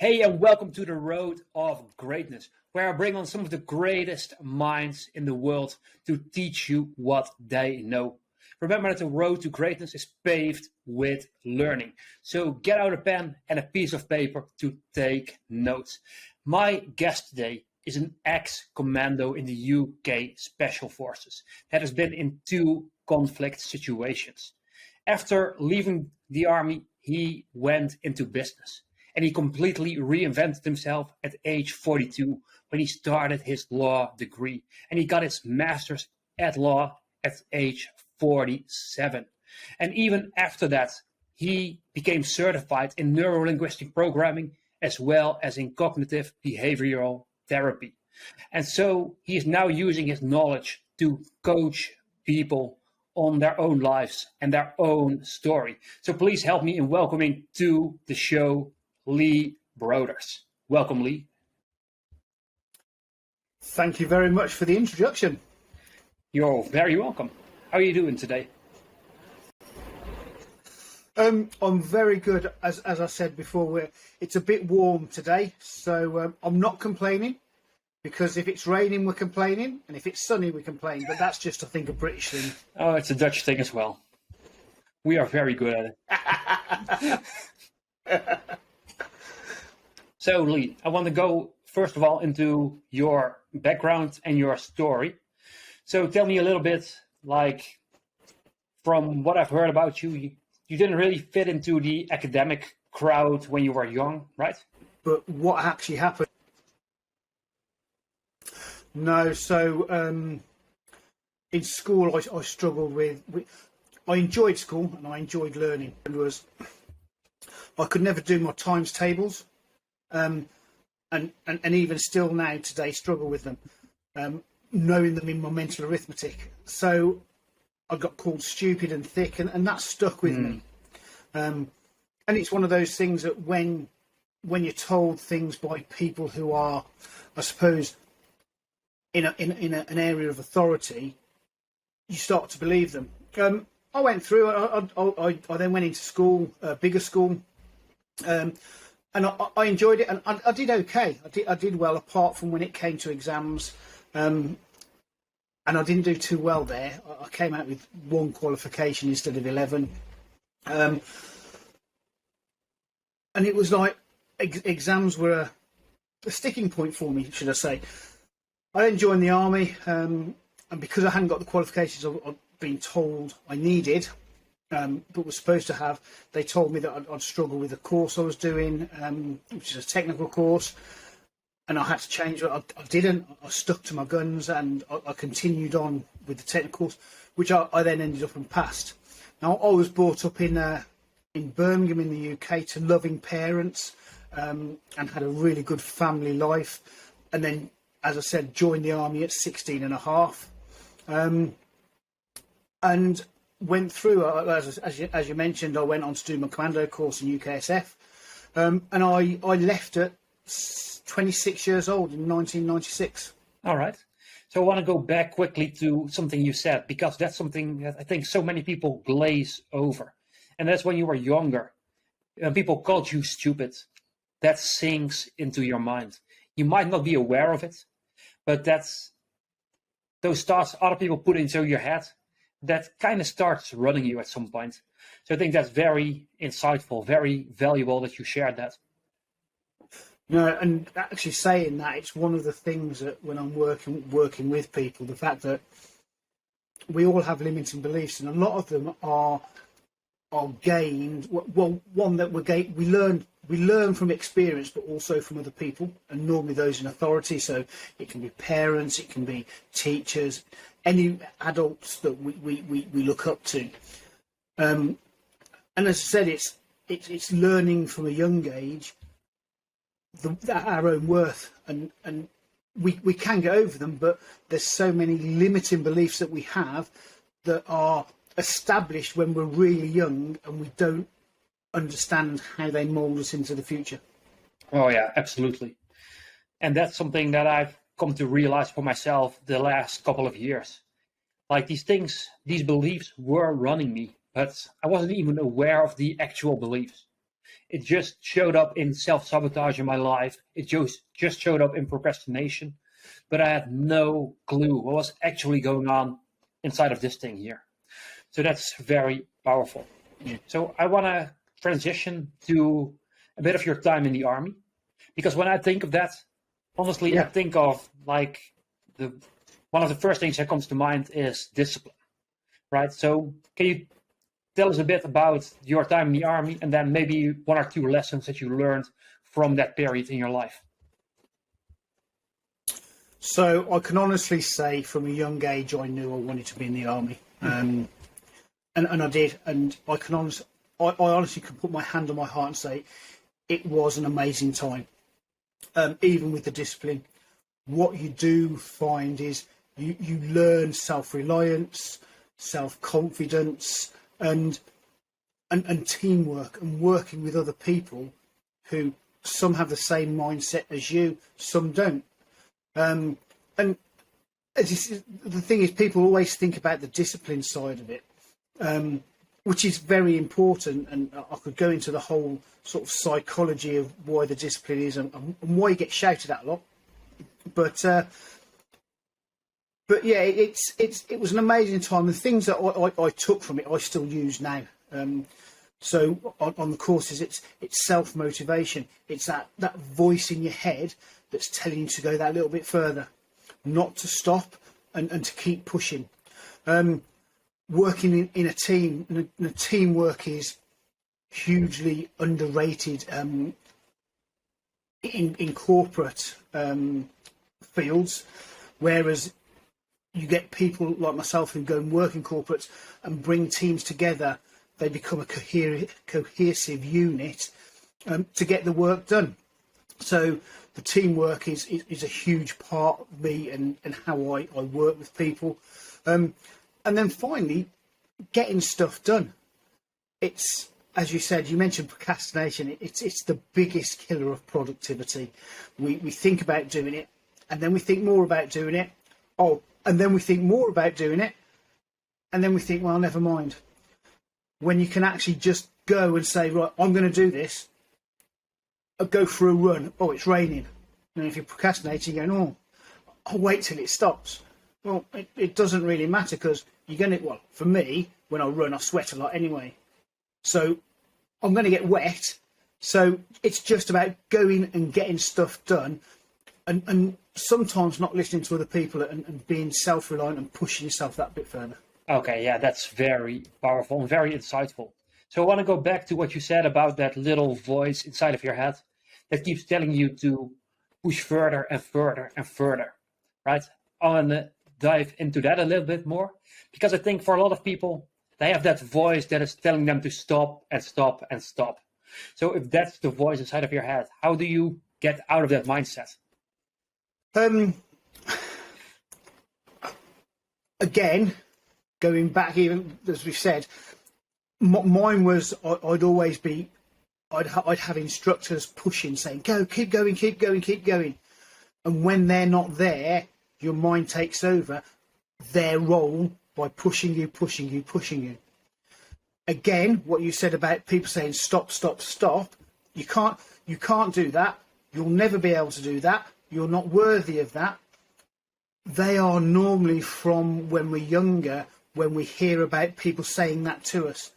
Hey, and welcome to the Road of Greatness, where I bring on some of the greatest minds in the world to teach you what they know. Remember that the road to greatness is paved with learning. So get out a pen and a piece of paper to take notes. My guest today is an ex-commando in the UK Special Forces that has been in 2 conflict situations. After leaving the army, he went into business. And he completely reinvented himself at age 42 when he started his law degree. And he got his master's at law at age 47. And even after that, he became certified in neuro-linguistic programming as well as in cognitive behavioral therapy. And so he is now using his knowledge to coach people on their own lives and their own story. So please help me in welcoming to the show Lee Broders. Welcome, Lee. Thank you very much for the introduction. You're very welcome. How are you doing today? I'm very good. As I said before, it's a bit warm today, so I'm not complaining, because if it's raining, we're complaining, and if it's sunny, we complain. But that's just, I think, a British thing. Oh, it's a Dutch thing as well. We are very good at it. So, Lee, I want to go, first of all, into your background and your story. So tell me a little bit, like, from what I've heard about you, you didn't really fit into the academic crowd when you were young, right? But what actually happened? No, so in school, I struggled with. I enjoyed school and I enjoyed learning. I could never do my times tables. And even still now today struggle with them, knowing them in my mental arithmetic. So I got called stupid and thick, and that stuck with me. And it's one of those things that when you're told things by people who are, I suppose, in an area of authority, you start to believe them. I went through. I then went into school, bigger school. And I enjoyed it, and I did okay. I did well, apart from when it came to exams, and I didn't do too well there. I came out with 1 qualification instead of 11, and it was like exams were a sticking point for me, should I say. I then joined the army, and because I hadn't got the qualifications I'd been told I needed, but was supposed to have, they told me that I'd struggle with the course I was doing, which is a technical course, and I had to change it. I didn't. I stuck to my guns, and I continued on with the technical course, which I then ended up and passed. Now, I was brought up in Birmingham in the UK to loving parents, and had a really good family life, and then, as I said, joined the army at 16 and a half, and went through, as you mentioned, I went on to do my commando course in UKSF, and I left at 26 years old in 1996. All right. So I want to go back quickly to something you said, because that's something that I think so many people glaze over. And that's when you were younger, and people called you stupid. That sinks into your mind. You might not be aware of it, but those thoughts other people put into your head, that kind of starts running you at some point. So I think that's very insightful, very valuable that you shared that. No, and actually saying that, it's one of the things that when I'm working with people, the fact that we all have limiting beliefs, and a lot of them are gained. Well, one that we learn from experience, but also from other people, and normally those in authority. So it can be parents, it can be teachers, any adults that we look up to. And as I said, it's learning from a young age our own worth, and we can get over them, but there's so many limiting beliefs that we have that are established when we're really young, and we don't understand how they mold us into the future. Oh yeah, absolutely. And that's something that I've come to realize for myself the last couple of years. Like these beliefs were running me, but I wasn't even aware of the actual beliefs. It just showed up in self-sabotage in my life. It just showed up in procrastination. But I had no clue what was actually going on inside of this thing here. So that's very powerful. Yeah. So I want to transition to a bit of your time in the army. Because when I think of that, honestly, I think of like one of the first things that comes to mind is discipline, right? So can you tell us a bit about your time in the army and then maybe one or two lessons that you learned from that period in your life? So I can honestly say from a young age, I knew I wanted to be in the army. And I did. And I honestly can put my hand on my heart and say it was an amazing time. Even with the discipline, what you do find is you learn self-reliance, self-confidence, and teamwork, and working with other people who some have the same mindset as you, some don't. And the thing is, people always think about the discipline side of it, which is very important. And I could go into the whole sort of psychology of why the discipline is and why you get shouted at a lot. But yeah, it was an amazing time. The things that I took from it, I still use now. So on the courses, it's self-motivation. It's that voice in your head that's telling you to go that little bit further, not to stop and to keep pushing. Working in a team, and teamwork is hugely underrated in corporate fields, whereas you get people like myself who go and work in corporates and bring teams together. They become a cohesive unit to get the work done. So the teamwork is a huge part of me and how I work with people. And then finally, getting stuff done. It's, as you said, you mentioned procrastination. It's the biggest killer of productivity. We think about doing it, and then we think more about doing it. Oh, and then we think more about doing it, and then we think, well, never mind. When you can actually just go and say, right, I'm going to do this. I'll go for a run. Oh, it's raining. And if you're procrastinating, you're going, oh, I'll wait till it stops. Well, it doesn't really matter, because you're going to, well, for me, when I run, I sweat a lot anyway. So I'm going to get wet. So it's just about going and getting stuff done, and sometimes not listening to other people and being self-reliant and pushing yourself that bit further. Okay, yeah, that's very powerful and very insightful. So I want to go back to what you said about that little voice inside of your head that keeps telling you to push further and further and further, right? I want to dive into that a little bit more, because I think for a lot of people, they have that voice that is telling them to stop and stop and stop. So if that's the voice inside of your head, how do you get out of that mindset? Again, going back, even as we've said, mine was I'd have instructors pushing, saying, go, keep going, keep going, keep going. And when they're not there, your mind takes over their role by pushing you, pushing you, pushing you. Again, what you said about people saying stop, stop, stop, you can't do that. You'll never be able to do that. You're not worthy of that. They are normally from when we're younger, when we hear about people saying that to us.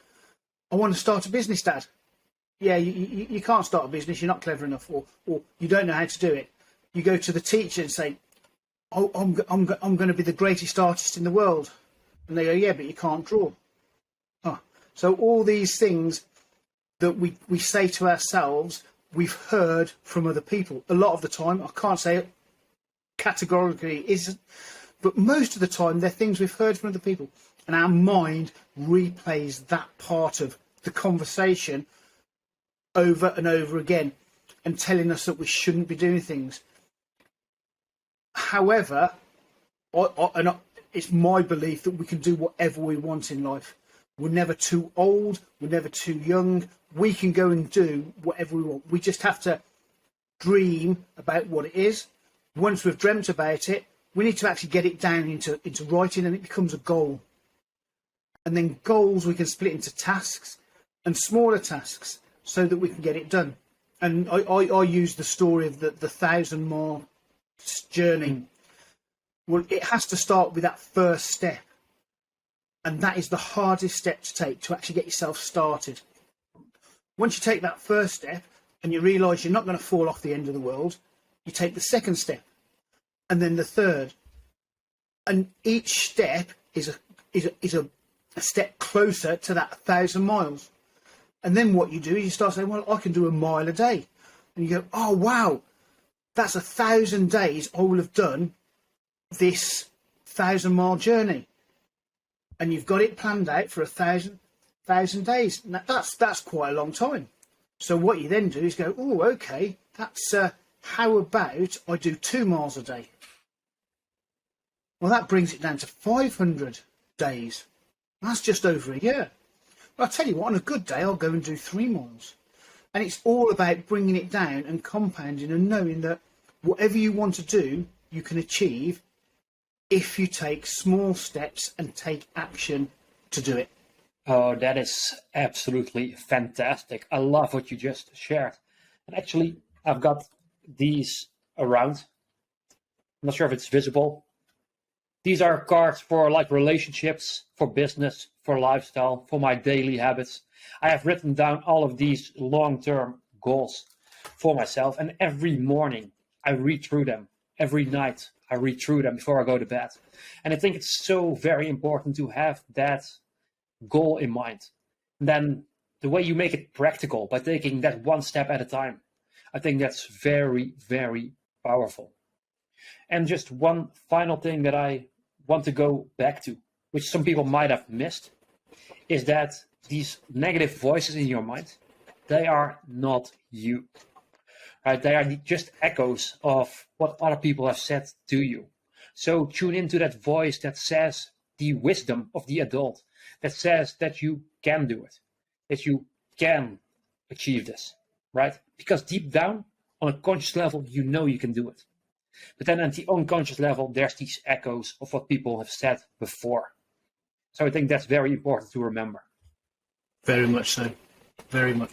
I want to start a business, Dad. Yeah, you can't start a business. You're not clever enough, or you don't know how to do it. You go to the teacher and say, "Oh, I'm going to be the greatest artist in the world," and they go, "Yeah, but you can't draw." Oh. So all these things that we say to ourselves, we've heard from other people. A lot of the time, I can't say it categorically isn't, but most of the time they're things we've heard from other people, and our mind replays that part of the conversation over and over again and telling us that we shouldn't be doing things. However, it's my belief that we can do whatever we want in life. We're never too old, we're never too young. We can go and do whatever we want. We just have to dream about what it is. Once we've dreamt about it, we need to actually get it down into writing, and it becomes a goal. And then goals we can split into tasks and smaller tasks. so that we can get it done. And I use the story of the 1,000-mile journey. Well, it has to start with that first step. And that is the hardest step to take, to actually get yourself started. Once you take that first step and you realise you're not going to fall off the end of the world, you take the second step and then the third. And each step is a step closer to that 1,000 miles. And then what you do is you start saying, well, I can do a mile a day. And you go, oh, wow, that's 1,000 days I will have done this 1,000-mile journey. And you've got it planned out for 1,000 days. Now, that's quite a long time. So what you then do is go, oh, okay, that's how about I do 2 miles a day? Well, that brings it down to 500 days. That's just over a year. But I'll tell you what, on a good day, I'll go and do 3 miles. And it's all about bringing it down and compounding and knowing that whatever you want to do, you can achieve if you take small steps and take action to do it. Oh, that is absolutely fantastic. I love what you just shared. And actually, I've got these around. I'm not sure if it's visible. These are cards for like relationships, for business, for lifestyle, for my daily habits. I have written down all of these long-term goals for myself. And every morning I read through them. Every night I read through them before I go to bed. And I think it's so very important to have that goal in mind. And then the way you make it practical by taking that one step at a time, I think that's very, very powerful. And just one final thing that I want to go back to, which some people might have missed, is that these negative voices in your mind, they are not you. Right? They are just echoes of what other people have said to you. So tune into that voice that says the wisdom of the adult, that says that you can do it, that you can achieve this, right? Because deep down, on a conscious level, you know you can do it. But then at the unconscious level, there's these echoes of what people have said before. So I think that's very important to remember. Very much so. Very much.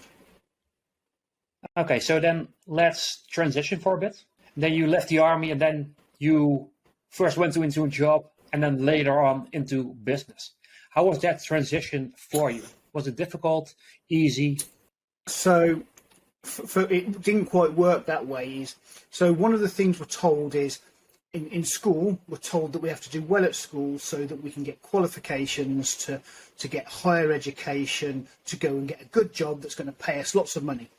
Okay, so then let's transition for a bit. Then you left the army and then you first went into a job and then later on into business. How was that transition for you? Was it difficult, easy? So it didn't quite work that way. So one of the things we're told is in school, we're told that we have to do well at school so that we can get qualifications to get higher education, to go and get a good job that's going to pay us lots of money.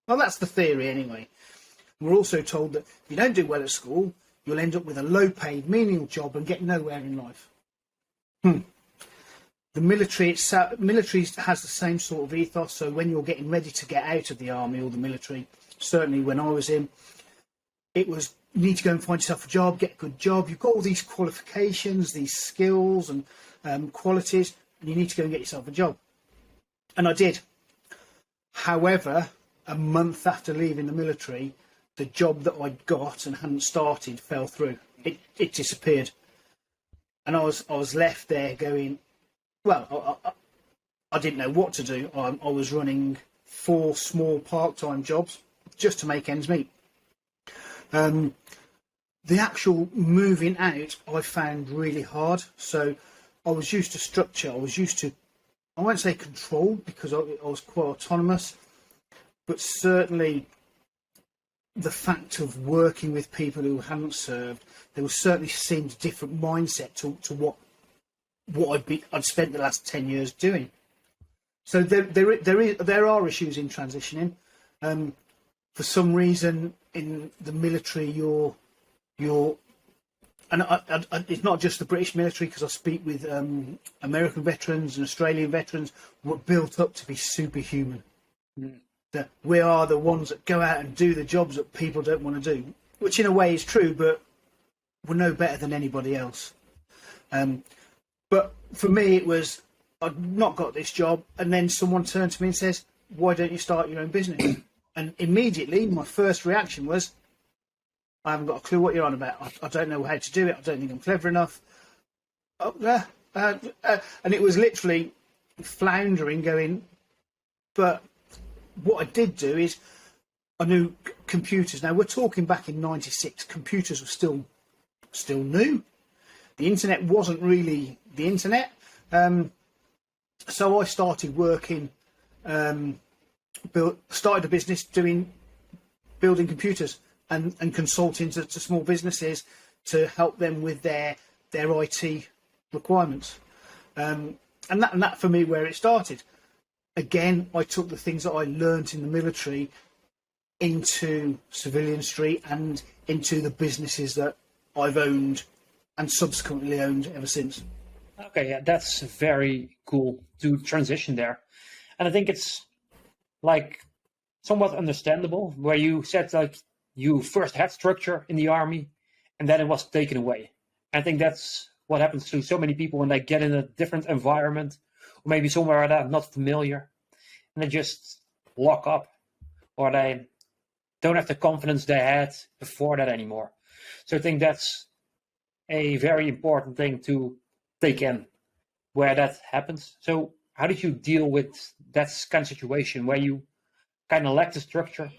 Well, that's the theory anyway. We're also told that if you don't do well at school, you'll end up with a low-paid, menial job and get nowhere in life. The military has the same sort of ethos. So when you're getting ready to get out of the army or the military, certainly when I was in, it was, you need to go and find yourself a job, get a good job. You've got all these qualifications, these skills and qualities, and you need to go and get yourself a job. And I did. However, a month after leaving the military, the job that I'd got and hadn't started fell through. It disappeared. And I was left there going, well, I didn't know what to do. I was running 4 small part-time jobs just to make ends meet. The actual moving out I found really hard. So I was used to structure. I was used to, I won't say control because I was quite autonomous, but certainly the fact of working with people who hadn't served, there was certainly seemed a different mindset to what I'd spent the last 10 years doing. So there are issues in transitioning. For some reason in the military, you're and it's not just the British military, because I speak with American veterans and Australian veterans, were built up to be superhuman. That we are the ones that go out and do the jobs that people don't want to do, which in a way is true, but we're no better than anybody else. But for me, it was, I'd not got this job, and then someone turned to me and says, why don't you start your own business? And immediately my first reaction was, I haven't got a clue what you're on about. I don't know how to do it. I don't think I'm clever enough. And it was literally floundering, going, but what I did do is I knew computers. Now we're talking back in '96. Computers were still new. The internet wasn't really the internet. So I started working, started a business building computers and consulting to small businesses to help them with their IT requirements. And that for me where it started. Again, I took the things that I learned in the military into Civilian Street and into the businesses that I've owned and subsequently owned ever since. Okay, yeah, that's very cool to transition there. And I think it's like somewhat understandable where you said like you first had structure in the army and then it was taken away. I think that's what happens to so many people when they get in a different environment or maybe somewhere they're not familiar and they just lock up or they don't have the confidence they had before that anymore. So I think that's a very important thing to take in where that happens. So how did you deal with that kind of situation where you kind of lack the structure?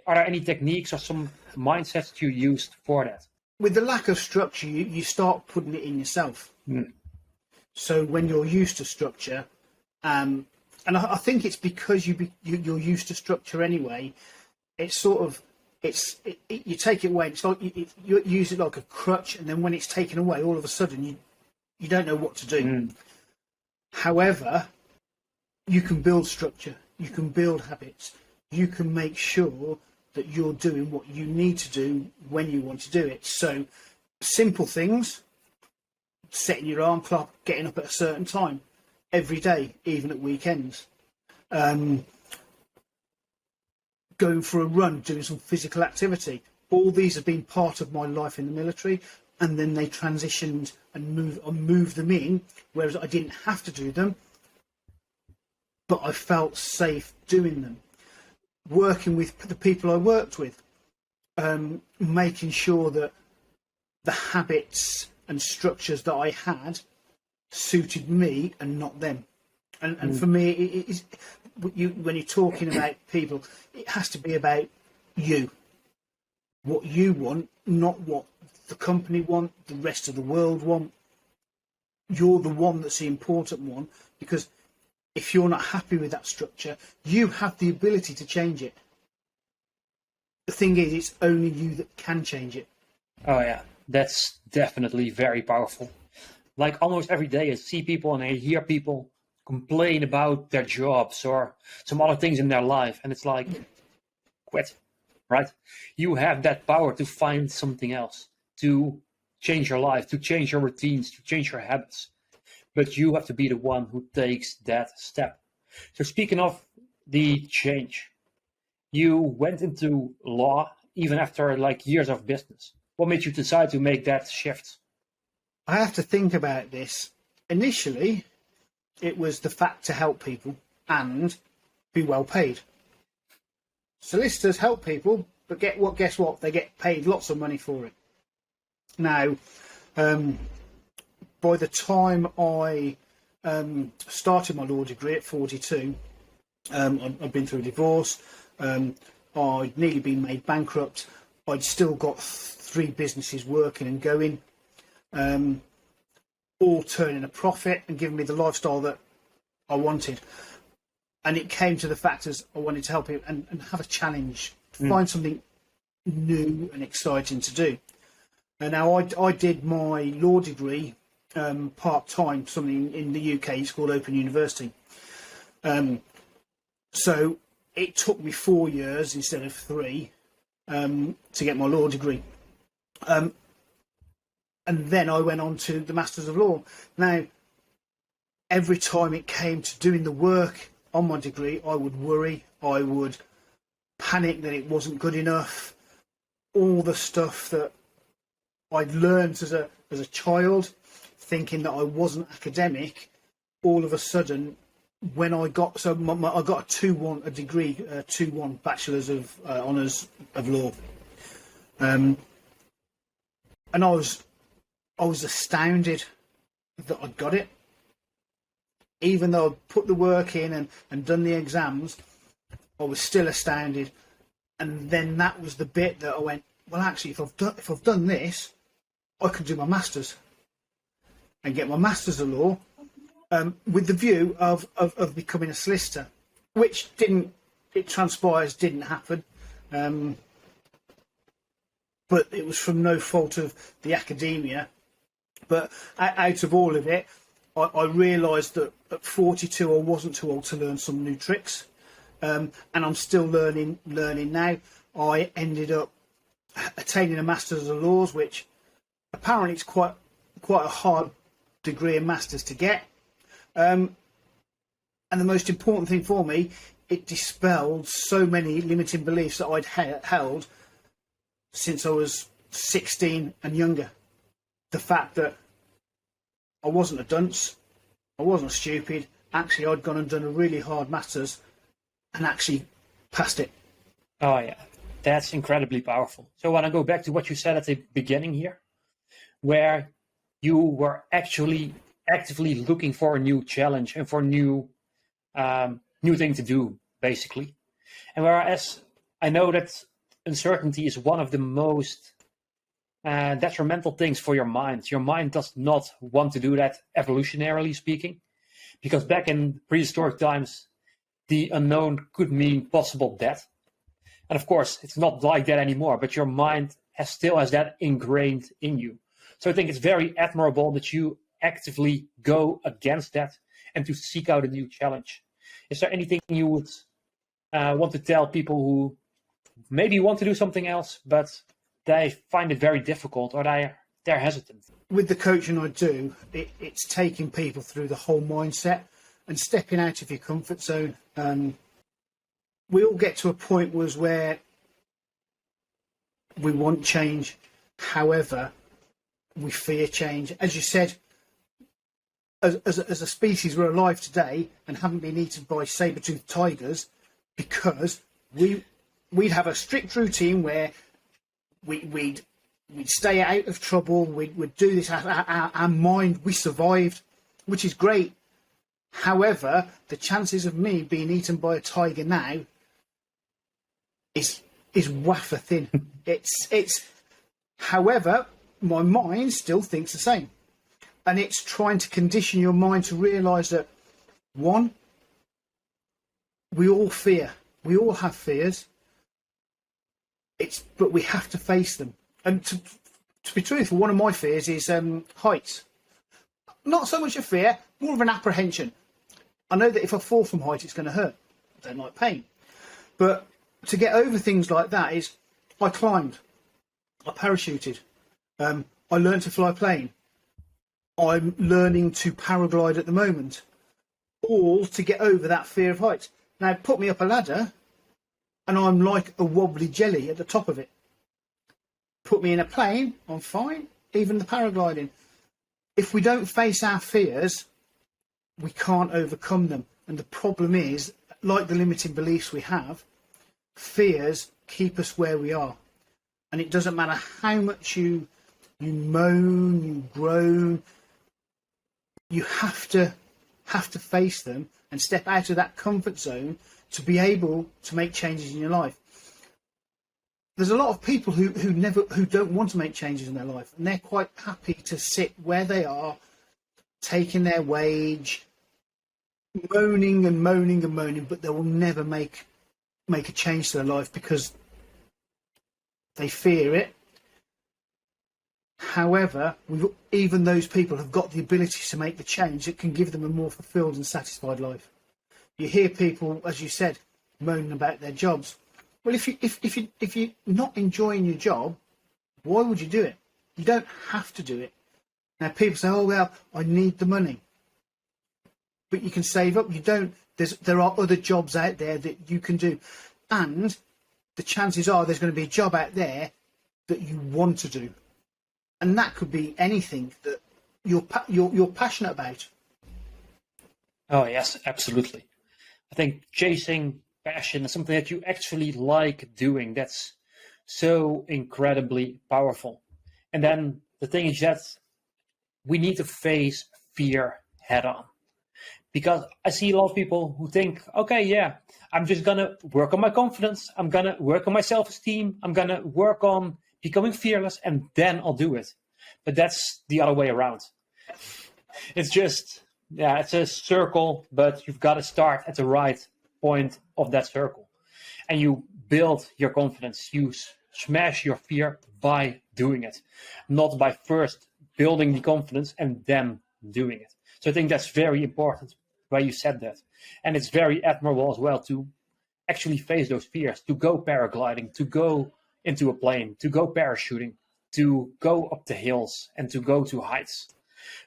Are there any techniques or some mindsets that you used for that? With the lack of structure, you start putting it in yourself. So when you're used to structure, and I think it's because you're used to structure anyway, it's sort of, you take it away, it's like you use it like a crutch, and then when it's taken away, all of a sudden you don't know what to do. However, you can build structure, you can build habits, you can make sure that you're doing what you need to do when you want to do it. So simple things, setting your alarm clock, getting up at a certain time every day, even at weekends, going for a run, doing some physical activity. All these have been part of my life in the military, and then they transitioned and moved them in, whereas I didn't have to do them, but I felt safe doing them. Working with the people I worked with, making sure that the habits and structures that I had suited me and not them. And for me, it is, when you're talking about people, it has to be about you. What you want, not what the company want, the rest of the world want. You're the one that's the important one, because if you're not happy with that structure, you have the ability to change it. The thing is, it's only you that can change it. Oh yeah, that's definitely very powerful. Like almost every day I see people and I hear people complain about their jobs or some other things in their life, and it's like, quit, right? You have that power to find something else, to change your life, to change your routines, to change your habits. But you have to be the one who takes that step. So speaking of the change, you went into law even after like years of business. What made you decide to make that shift? I have to think about this. Initially, it was the fact to help people and be well paid. Solicitors help people, but guess what? They get paid lots of money for it. Now, by the time I started my law degree at 42, I'd been through a divorce, I'd nearly been made bankrupt, I'd still got 3 businesses working and going, all turning a profit and giving me the lifestyle that I wanted. And it came to the fact as I wanted to help him and have a challenge, find something new and exciting to do. And now I did my law degree part-time, something in the UK, it's called Open University. So it took me 4 years instead of 3 to get my law degree. And then I went on to the Masters of Law. Now, every time it came to doing the work on my degree, I would worry, I would panic that it wasn't good enough. All the stuff that I'd learned as a child, thinking that I wasn't academic, all of a sudden, when I got I got a 2-1, a degree, 2-1 Bachelor's of Honours of Law, and I was astounded that I'd got it, even though I'd put the work in and done the exams. I was still astounded. And then that was the bit that I went, well, actually, if I've done this, I could do my masters and get my masters of law, with the view of becoming a solicitor, which it transpires didn't happen. But it was from no fault of the academia. But out of all of it, I realised that at 42 I wasn't too old to learn some new tricks, and I'm still learning now. I ended up attaining a Masters of Laws, which apparently it's quite a hard degree of Masters to get. And the most important thing for me, it dispelled so many limiting beliefs that I'd held since I was 16 and younger. The fact that I wasn't a dunce, I wasn't stupid. Actually, I'd gone and done a really hard Masters and actually passed it. Oh, yeah. That's incredibly powerful. So I want to go back to what you said at the beginning here, where you were actually actively looking for a new challenge and for new thing to do, basically. And whereas I know that uncertainty is one of the most detrimental things for your mind. Your mind does not want to do that, evolutionarily speaking, because back in prehistoric times, the unknown could mean possible death. And of course, it's not like that anymore, but your mind still has that ingrained in you. So I think it's very admirable that you actively go against that and to seek out a new challenge. Is there anything you would want to tell people who maybe want to do something else, but they find it very difficult, or they're hesitant? With the coaching I do, it's taking people through the whole mindset and stepping out of your comfort zone. We all get to a point where we want change. However, we fear change. As you said, as a species, we're alive today and haven't been eaten by saber-toothed tigers because we'd have a strict routine where we'd stay out of trouble. We'd do this. Our mind, we survived, which is great. However, the chances of me being eaten by a tiger now is wafer thin. It's. However, my mind still thinks the same, and it's trying to condition your mind to realise that one, we all fear. We all have fears. But we have to face them. And to be truthful, one of my fears is heights. Not so much a fear, more of an apprehension. I know that if I fall from height, it's going to hurt. I don't like pain. But to get over things like that is, I climbed, I parachuted, I learned to fly a plane. I'm learning to paraglide at the moment, all to get over that fear of heights. Now, put me up a ladder, and I'm like a wobbly jelly at the top of it. Put me in a plane, I'm fine, even the paragliding. If we don't face our fears, we can't overcome them. And the problem is, like the limiting beliefs we have, fears keep us where we are. And it doesn't matter how much you moan, you groan, you have to face them and step out of that comfort zone to be able to make changes in your life. There's a lot of people who don't want to make changes in their life, and they're quite happy to sit where they are, taking their wage, moaning and moaning and moaning, but they will never make a change to their life because they fear it. However, even those people have got the ability to make the change that can give them a more fulfilled and satisfied life. You hear people, as you said, moaning about their jobs. Well, if you're not enjoying your job, why would you do it? You don't have to do it. Now, people say, "Oh well, I need the money," but you can save up. You don't. There are other jobs out there that you can do, and the chances are there's going to be a job out there that you want to do, and that could be anything that you're passionate about. Oh yes, absolutely. I think chasing passion is something that you actually like doing. That's so incredibly powerful. And then the thing is that we need to face fear head on, Because I see a lot of people who think, okay, yeah, I'm just going to work on my confidence. I'm going to work on my self-esteem. I'm going to work on becoming fearless, and then I'll do it. But that's the other way around. It's just, yeah, it's a circle, but you've got to start at the right point of that circle. And you build your confidence. You smash your fear by doing it, not by first building the confidence and then doing it. So I think that's very important why you said that. And it's very admirable as well to actually face those fears, to go paragliding, to go into a plane, to go parachuting, to go up the hills and to go to heights,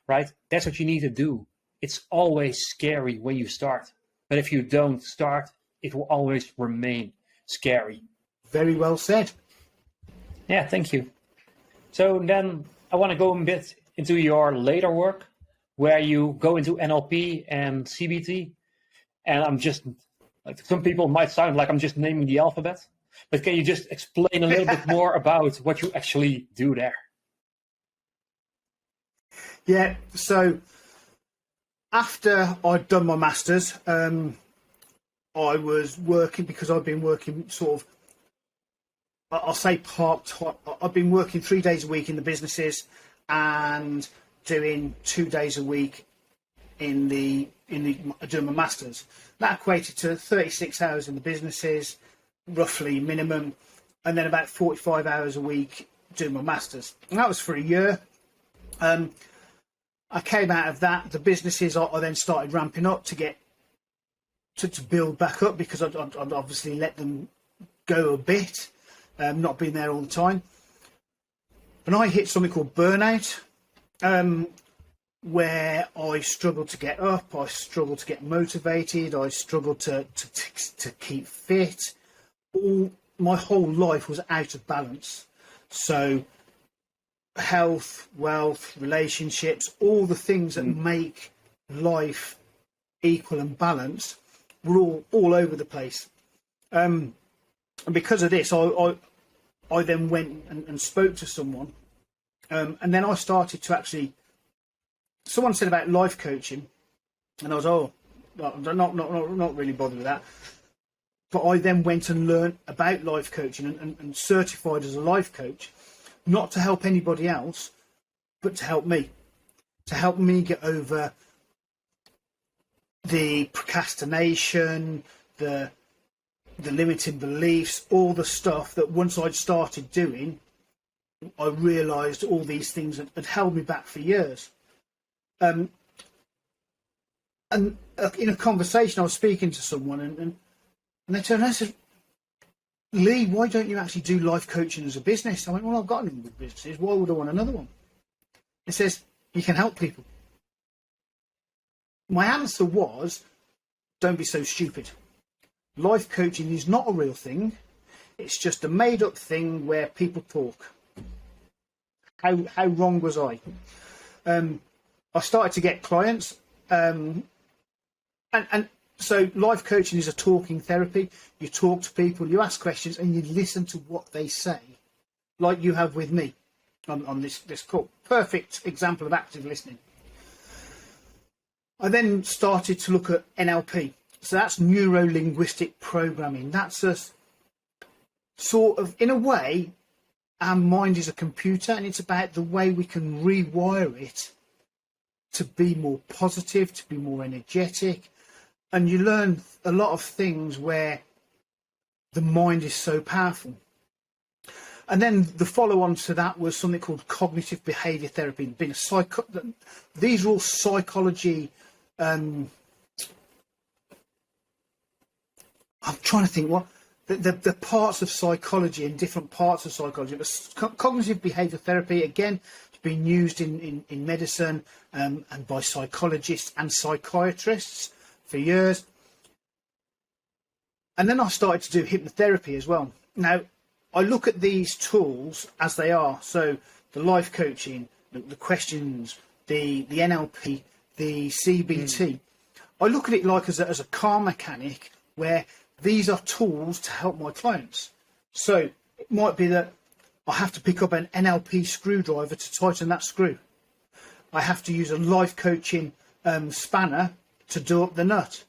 right? That's what you need to do. It's always scary when you start. But if you don't start, it will always remain scary. Very well said. Yeah, thank you. So then I want to go a bit into your later work, where you go into NLP and CBT. And I'm just, like, some people might sound like I'm just naming the alphabet, but can you just explain a little bit more about what you actually do there? Yeah, so after I'd done my master's, I was working, because I've been working sort of, I'll say part-time. I've been working 3 days a week in the businesses and doing 2 days a week in the doing my masters. That equated to 36 hours in the businesses, roughly minimum, and then about 45 hours a week doing my masters. And that was for a year. I came out of that. The businesses I then started ramping up to get to build back up, because I'd obviously let them go a bit, not being there all the time. And I hit something called burnout, where I struggled to get up, I struggled to get motivated, I struggled to keep fit. My whole life was out of balance. So health, wealth, relationships, all the things that make life equal and balanced were all over the place. And because of this, I then went and spoke to someone, and then I started to actually. Someone said about life coaching, and I was not really bothered with that. But I then went and learned about life coaching and certified as a life coach, not to help anybody else, but to help me get over the procrastination, the limiting beliefs, all the stuff that once I'd started doing, I realised all these things had held me back for years. And in a conversation, I was speaking to someone, and they turned around and said, "Lee, why don't you actually do life coaching as a business?" I went, "Well, I've got a number of businesses. Why would I want another one?" It says, "You can help people." My answer was, "Don't be so stupid. Life coaching is not a real thing. It's just a made-up thing where people talk." How wrong was I? I started to get clients, and so life coaching is a talking therapy. You talk to people, you ask questions, and you listen to what they say, like you have with me on this call. Perfect example of active listening. I then started to look at NLP. So that's neuro-linguistic programming. That's a sort of, in a way, our mind is a computer, and it's about the way we can rewire it to be more positive, to be more energetic. And you learn a lot of things where the mind is so powerful. And then the follow-on to that was something called cognitive behaviour therapy. These are all psychology. I'm trying to think what the parts of psychology and different parts of psychology. But cognitive behaviour therapy, again, has been used in medicine and by psychologists and psychiatrists for years. And then I started to do hypnotherapy as well. Now, I look at these tools as they are. So the life coaching, the questions, the NLP, the CBT. I look at it like as a car mechanic, where these are tools to help my clients. So it might be that I have to pick up an NLP screwdriver to tighten that screw. I have to use a life coaching spanner to do up the nut.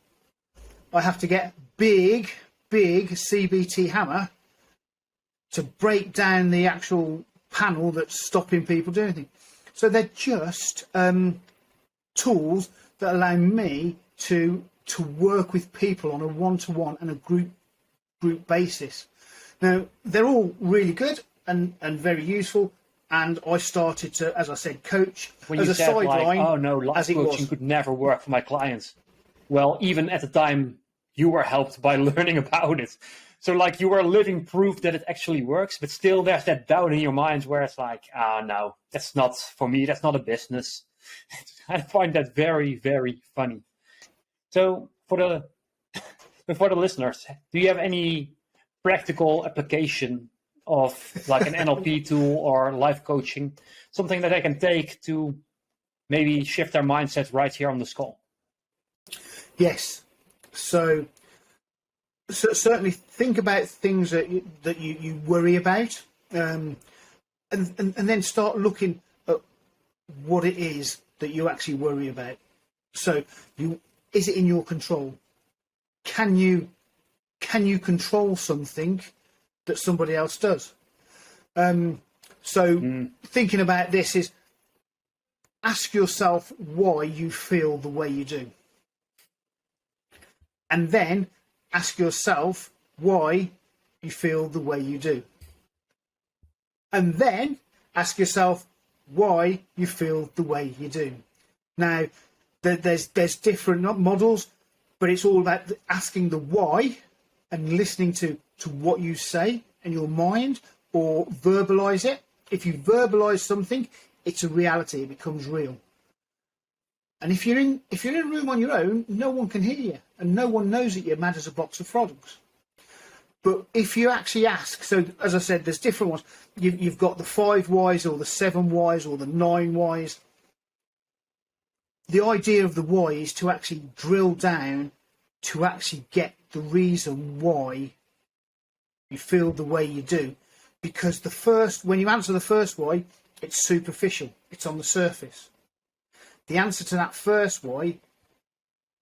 I have to get big CBT hammer to break down the actual panel that's stopping people doing anything. So they're just tools that allow me to work with people on a one-to-one and a group basis. Now, they're all really good and very useful. And I started to, as I said, coach When as you a said, sideline. like, oh no, life coaching could never work for my clients. Well, even at the time, you were helped by learning about it. So, like, you were living proof that it actually works, but still there's that doubt in your mind where it's like, no, that's not for me. That's not a business. I find that very, very funny. So, for the listeners, do you have any practical application of like an NLP tool or life coaching, something that they can take to maybe shift their mindset right here on the skull? Yes. So certainly think about things that you worry about, and then start looking at what it is that you actually worry about. So is it in your control? Can you control something that somebody else does? Thinking about this is, ask yourself why you feel the way you do. And then ask yourself why you feel the way you do. And then ask yourself why you feel the way you do. Now, there's different models, but it's all about asking the why and listening to what you say in your mind, or verbalize it. If you verbalize something, it's a reality. It becomes real. And if you're in a room on your own, no one can hear you, and no one knows that you're mad as a box of frogs. But if you actually ask, so as I said, there's different ones. You've got the 5 whys, or the 7 whys, or the 9 whys. The idea of the why is to actually drill down to actually get the reason why you feel the way you do. Because when you answer the first why, it's superficial. It's on the surface. The answer to that first why,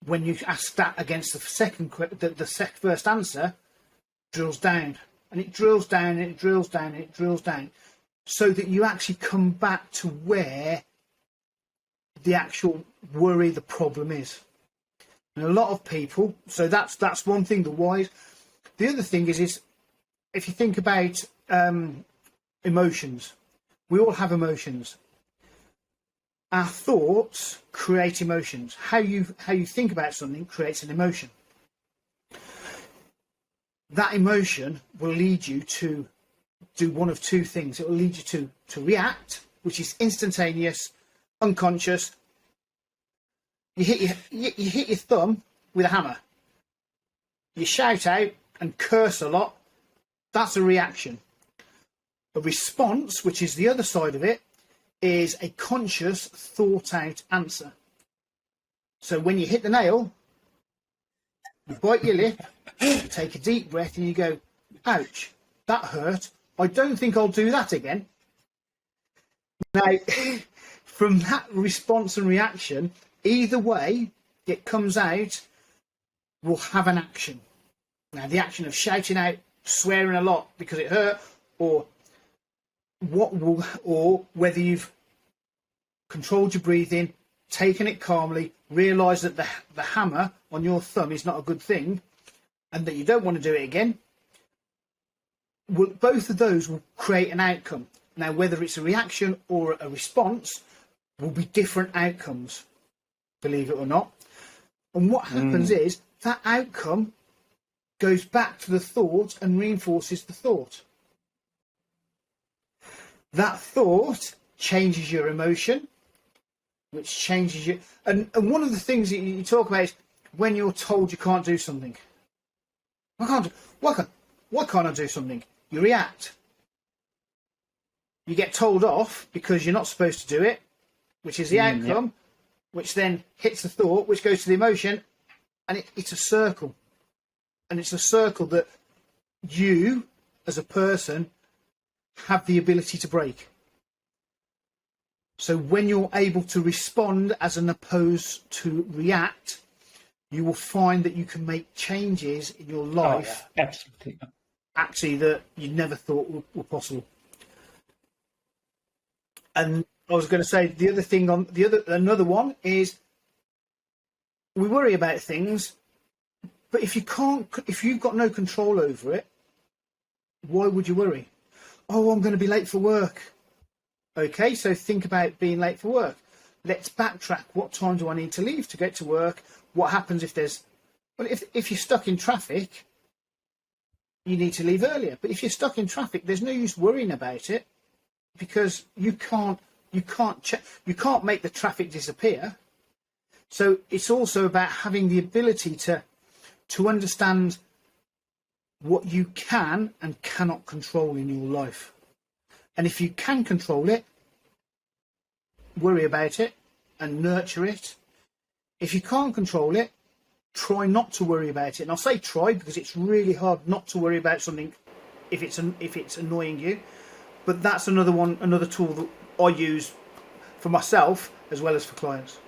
when you ask that against the first answer, drills down, and it drills down, and it drills down, and it drills down, so that you actually come back to where the actual worry, the problem is. And a lot of people, so that's one thing, the whys. The other thing is if you think about emotions, we all have emotions. Our thoughts create emotions. How you think about something creates an emotion. That emotion will lead you to do one of two things. It will lead you to react, which is instantaneous, unconscious. You hit your thumb with a hammer. You shout out and curse a lot. That's a reaction. A response, which is the other side of it, is a conscious, thought-out answer. So when you hit the nail, you bite your lip, you take a deep breath, and you go, ouch, that hurt. I don't think I'll do that again. Now, from that response and reaction, either way it comes out will have an action. Now, the action of shouting out, swearing a lot because it hurt, or whether you've controlled your breathing, taken it calmly, realised that the hammer on your thumb is not a good thing, and that you don't want to do it again. Both of those will create an outcome. Now, whether it's a reaction or a response will be different outcomes, believe it or not. And what happens is that outcome goes back to the thought and reinforces the thought. That thought changes your emotion, which changes your... And one of the things that you talk about is when you're told you can't do something. Why can't I do something? You react. You get told off because you're not supposed to do it, which is the outcome, which then hits the thought, which goes to the emotion, and it's a circle. And it's a circle that you, as a person, have the ability to break. So when you're able to respond as an opposed to react, you will find that you can make changes in your life absolutely. actually that you never thought were possible. And I was going to say the other thing on another one is we worry about things, but if you've got no control over it, why would you worry? Oh, I'm going to be late for work. Okay, so think about being late for work. Let's backtrack. What time do I need to leave to get to work? What happens if if you're stuck in traffic, you need to leave earlier. But if you're stuck in traffic, there's no use worrying about it, because you can't make the traffic disappear. So it's also about having the ability to understand what you can and cannot control in your life. And if you can control it, worry about it and nurture it. If you can't control it, try not to worry about it. And I'll say try, because it's really hard not to worry about something if it's annoying you. But that's another tool that I use for myself as well as for clients.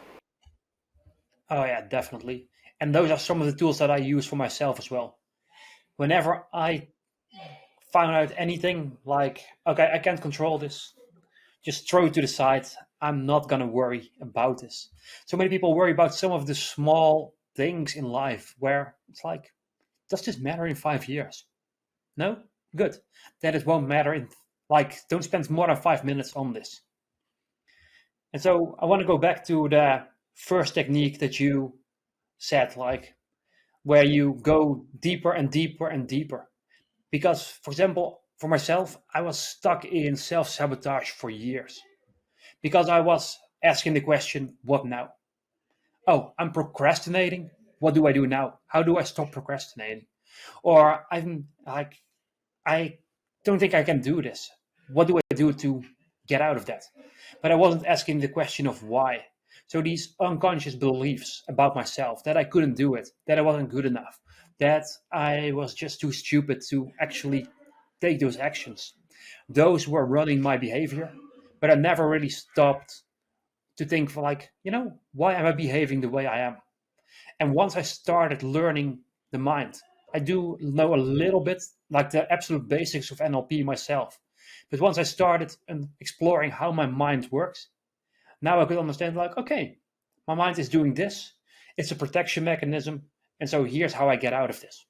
Oh yeah, definitely. And those are some of the tools that I use for myself as well. Whenever I found out anything like, okay, I can't control this, just throw it to the side. I'm not going to worry about this. So many people worry about some of the small things in life where it's like, does this matter in 5 years? No? Good. Then it won't matter in, like, don't spend more than 5 minutes on this. And so I want to go back to the first technique that you said, like, where you go deeper and deeper and deeper. Because, for example, for myself, I was stuck in self-sabotage for years. Because I was asking the question, what now? Oh, I'm procrastinating. What do I do now? How do I stop procrastinating? Or I'm like, I don't think I can do this. What do I do to get out of that? But I wasn't asking the question of why. So these unconscious beliefs about myself, that I couldn't do it, that I wasn't good enough, that I was just too stupid to actually take those actions, those were running my behavior. But I never really stopped to think for, like, why am I behaving the way I am? And once I started learning the mind, I do know a little bit, like the absolute basics of NLP myself. But once I started exploring how my mind works, now I could understand, like, okay, my mind is doing this. It's a protection mechanism. And so here's how I get out of this.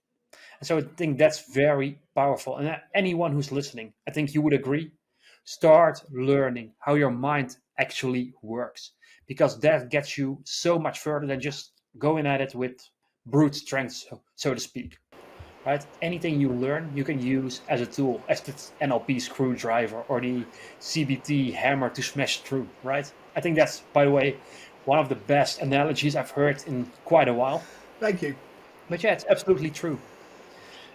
And so I think that's very powerful. And anyone who's listening, I think you would agree, start learning how your mind actually works, because that gets you so much further than just going at it with brute strength, so to speak. Right? Anything you learn, you can use as a tool, as the NLP screwdriver or the CBT hammer to smash through. Right? I think that's, by the way, one of the best analogies I've heard in quite a while. Thank you. But yeah, it's absolutely true.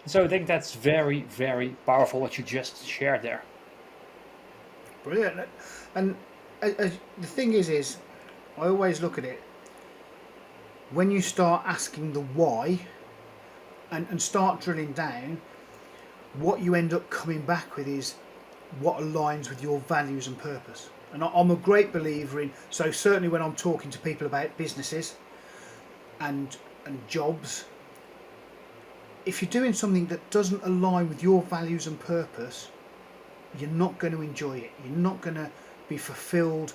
So I think that's very, very powerful what you just shared there. Brilliant. And the thing is I always look at it, when you start asking the why and start drilling down, what you end up coming back with is what aligns with your values and purpose. And I'm a great believer in, so certainly when I'm talking to people about businesses and jobs, if you're doing something that doesn't align with your values and purpose, you're not going to enjoy it. You're not going to be fulfilled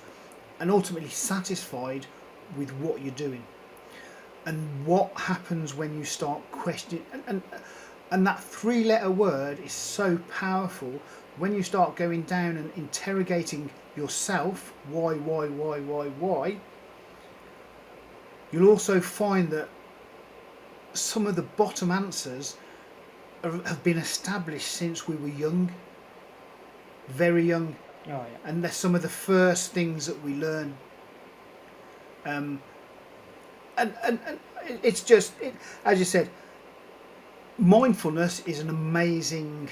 and ultimately satisfied with what you're doing. And what happens when you start questioning, and that 3-letter word is so powerful. When you start going down and interrogating yourself, why, you'll also find that some of the bottom answers have been established since we were young, very young. Oh, yeah. And they're some of the first things that we learn. And it's just, as you said, mindfulness is an amazing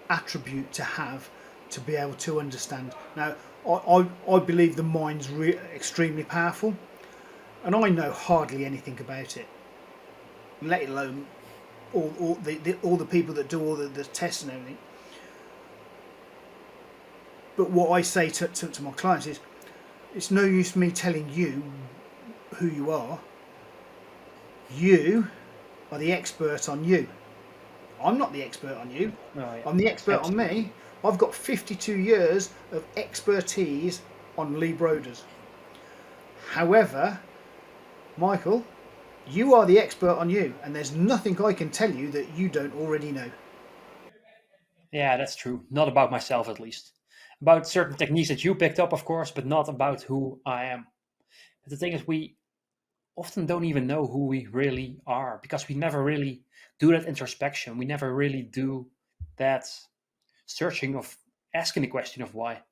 attribute to have, to be able to understand. Now, I believe the mind's extremely powerful, and I know hardly anything about it, let alone all the people that do all the tests and everything. But what I say to my clients is, it's no use me telling you who you are. You are the expert on you. I'm not the expert on you. Oh, yeah. I'm the expert on Absolutely. me. I've got 52 years of expertise on Lee Broders. However, Michael, you are the expert on you, and there's nothing I can tell you that you don't already know. Yeah, that's true. Not about myself, at least. About certain techniques that you picked up, of course, but not about who I am. But the thing is, we often don't even know who we really are because we never really do that introspection. We never really do that searching of asking the question of why.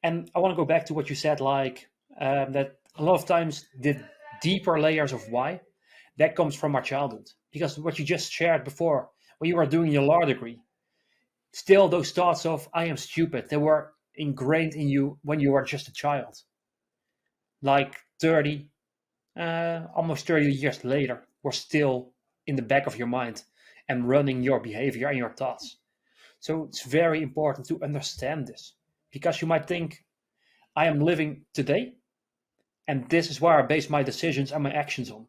And I want to go back to what you said, like that a lot of times the deeper layers of why that comes from our childhood. Because what you just shared before, when you were doing your law degree, still those thoughts of I am stupid, they were ingrained in you when you were just a child. Like 30, almost 30 years later, were still in the back of your mind and running your behavior and your thoughts. So it's very important to understand this because you might think I am living today and this is where I base my decisions and my actions on.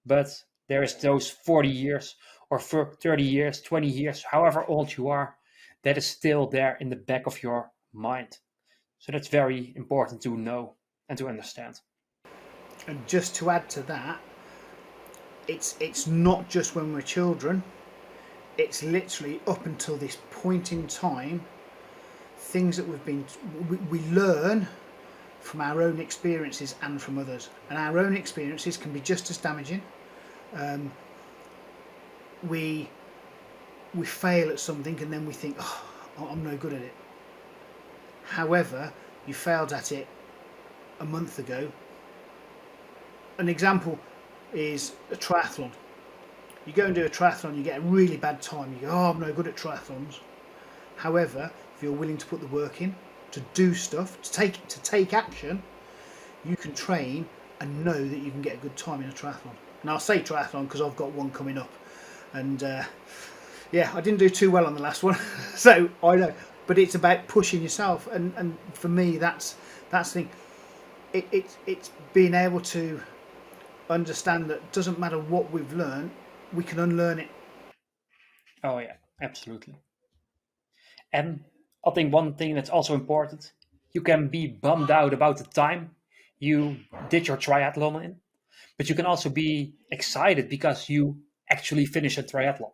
But there is those 40 years or 30 years, 20 years, however old you are, that is still there in the back of your mind. So that's very important to know and to understand. And just to add to that, it's not just when we're children. It's literally up until this point in time. Things that we learn from our own experiences and from others, and our own experiences can be just as damaging. Um, we we fail at something and then we think, oh, I'm no good at it. However, you failed at it a month ago. An example is a triathlon. You go and do a triathlon, you get a really bad time. You go, oh, I'm no good at triathlons. However, if you're willing to put the work in, to do stuff, to take action, you can train and know that you can get a good time in a triathlon. And I'll say triathlon because I've got one coming up, and yeah, I didn't do too well on the last one, so I know. But it's about pushing yourself, and for me, that's the thing. It's being able to understand that it doesn't matter what we've learned, we can unlearn it. Oh, yeah, absolutely. And I think one thing that's also important, you can be bummed out about the time you did your triathlon in, but you can also be excited because you actually finished a triathlon,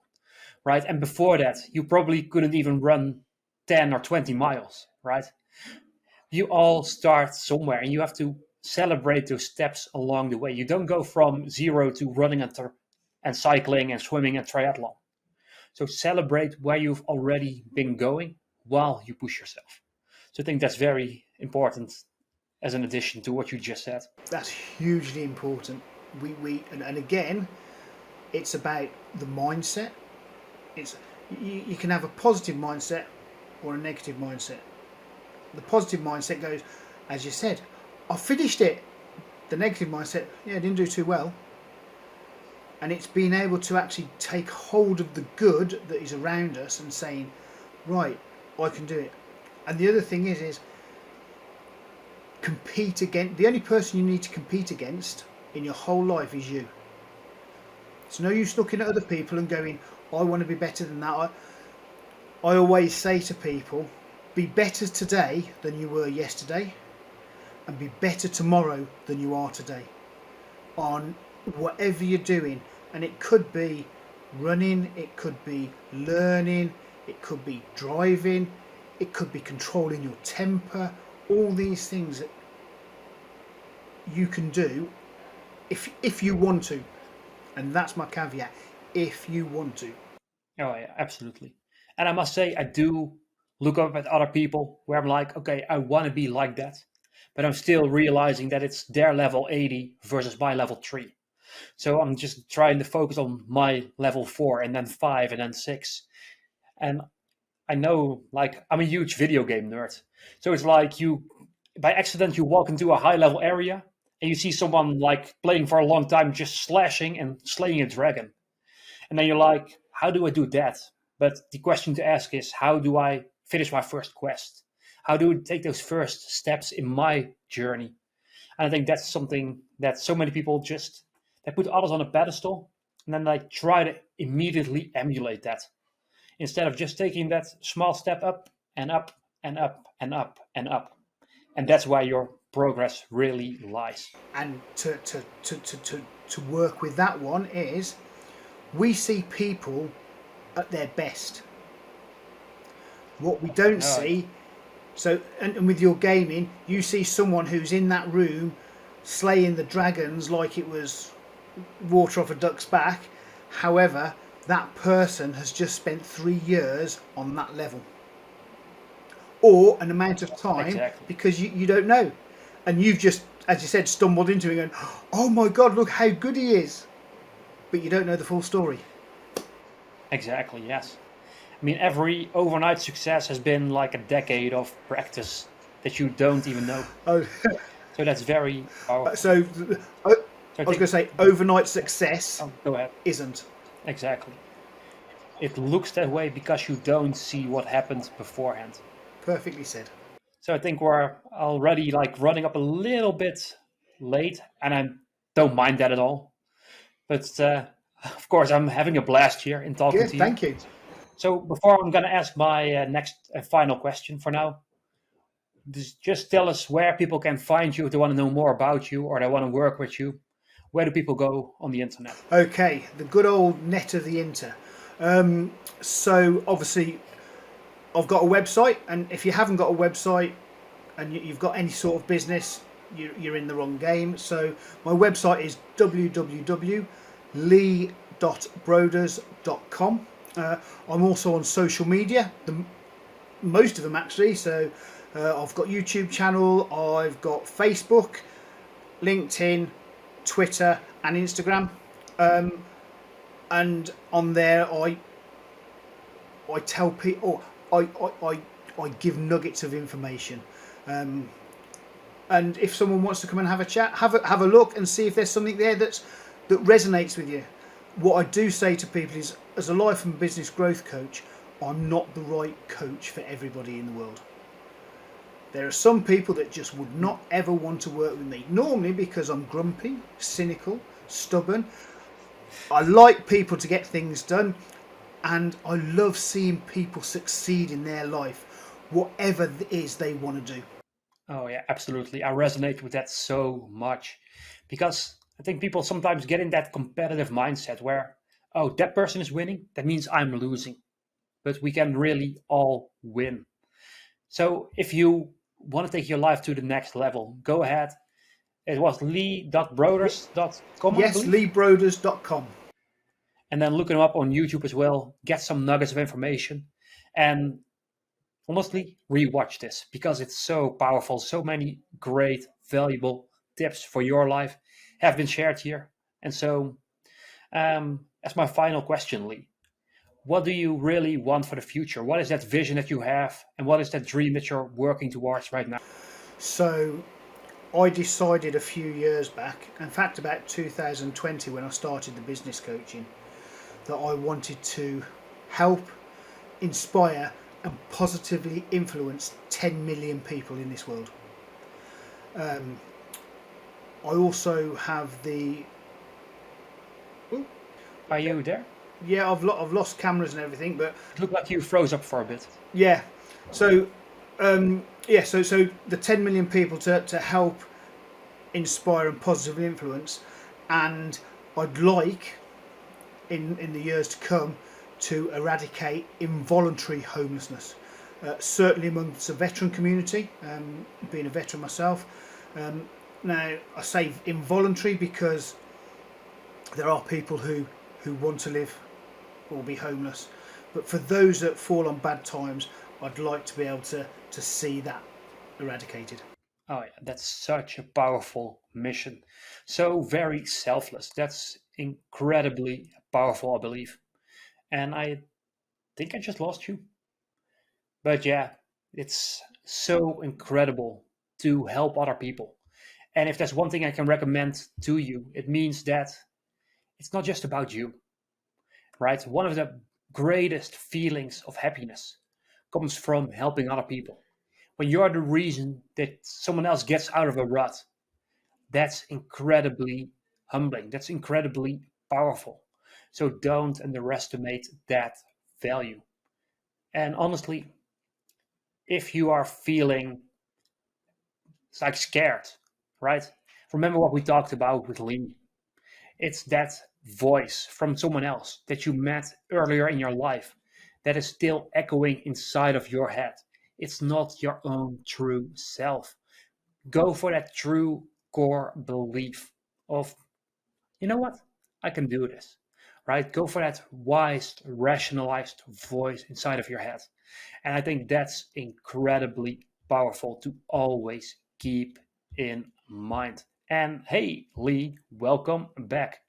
right? And before that, you probably couldn't even run 10 or 20 miles, right? You all start somewhere and you have to celebrate those steps along the way. You don't go from zero to running and cycling and swimming and triathlon. So celebrate where you've already been going while you push yourself. So I think that's very important as an addition to what you just said. That's hugely important. And again, it's about the mindset. It's you can have a positive mindset or a negative mindset. The positive mindset goes, as you said, I finished it. The negative mindset, yeah, I didn't do too well. And it's being able to actually take hold of the good that is around us and saying, right, I can do it. And the other thing is compete against. The only person you need to compete against in your whole life is you. It's no use looking at other people and going, I want to be better than that. I always say to people, be better today than you were yesterday, and be better tomorrow than you are today on whatever you're doing. And it could be running, it could be learning, it could be driving, it could be controlling your temper. All these things that you can do if you want to. And that's my caveat, if you want to. Oh, yeah, absolutely. And I must say, I do look up at other people where I'm like, okay, I want to be like that. But I'm still realizing that it's their level 80 versus my level 3. So I'm just trying to focus on my level 4 and then 5 and then 6. And I know, like, I'm a huge video game nerd. So it's like you, by accident, you walk into a high level area and you see someone like playing for a long time just slashing and slaying a dragon. And then you're like, how do I do that? But the question to ask is, how do I finish my first quest? How do I take those first steps in my journey? And I think that's something that so many people just They put others on a pedestal and then they try to immediately emulate that instead of just taking that small step up and up and up and up and up. And that's where your progress really lies. And to work with that one is, we see people at their best. What we don't see, so and with your gaming, you see someone who's in that room slaying the dragons like it was water off a duck's back. However, that person has just spent 3 years on that level, or an amount of time. Exactly. Because you don't know, and you've just, as you said, stumbled into it and going, oh my god, look how good he is, but you don't know the full story. Exactly, yes. I mean, every overnight success has been like a decade of practice that you don't even know. Oh, So that's very powerful. so I was going to say, overnight success Go ahead. isn't. Exactly. It looks that way because you don't see what happened beforehand. Perfectly said. So I think we're already like running up a little bit late, and I don't mind that at all. But of course, I'm having a blast here in talking Good, to you. thank you. So before I'm going to ask my next final question for now, just tell us where people can find you if they want to know more about you or they want to work with you. Where do people go on the internet? Okay, the good old net of the inter. So obviously, I've got a website, and if you haven't got a website and you've got any sort of business, you're in the wrong game. So my website is www.lee.broders.com. I'm also on social media, most of them actually. So I've got YouTube channel, I've got Facebook, LinkedIn, Twitter and Instagram, and on there I tell people, I give nuggets of information, and if someone wants to come and have a chat, have a look and see if there's something there that resonates with you. What I do say to people is, as a life and business growth coach, I'm not the right coach for everybody in the world. There are some people that just would not ever want to work with me, normally because I'm grumpy, cynical, stubborn. I like people to get things done, and I love seeing people succeed in their life, whatever it is they want to do. Oh yeah, absolutely. I resonate with that so much because I think people sometimes get in that competitive mindset where, oh, that person is winning, that means I'm losing. But we can really all win. So if you want to take your life to the next level, go ahead. It was lee.broders.com. Yes, LeeBroders.com. And then look him up on YouTube as well. Get some nuggets of information. And honestly, rewatch this because it's so powerful. So many great, valuable tips for your life have been shared here. And so, as my final question, Lee, what do you really want for the future? What is that vision that you have? And what is that dream that you're working towards right now? So I decided a few years back, in fact about 2020 when I started the business coaching, that I wanted to help, inspire and positively influence 10 million people in this world. I also have the... Are you there? Yeah, I've lost cameras and everything, but It looked like you froze up for a bit. yeah. So so the 10 million people to help inspire and positively influence, and I'd like in the years to come to eradicate involuntary homelessness, certainly amongst the veteran community, being a veteran myself. Now I say involuntary because there are people who want to live or be homeless, but for those that fall on bad times, I'd like to be able to see that eradicated. Oh yeah, that's such a powerful mission. So very selfless. That's incredibly powerful, I believe. And I think I just lost you. But yeah, it's so incredible to help other people. And if there's one thing I can recommend to you, it means that it's not just about you, right? One of the greatest feelings of happiness comes from helping other people. When you're the reason that someone else gets out of a rut, that's incredibly humbling. That's incredibly powerful. So don't underestimate that value. And honestly, if you are feeling like scared, right? Remember what we talked about with Lee. It's that voice from someone else that you met earlier in your life that is still echoing inside of your head. It's not your own true self. Go for that true core belief of, you know what? I can do this, right? Go for that wise, rationalized voice inside of your head. And I think that's incredibly powerful to always keep in mind. And hey, Lee, welcome back.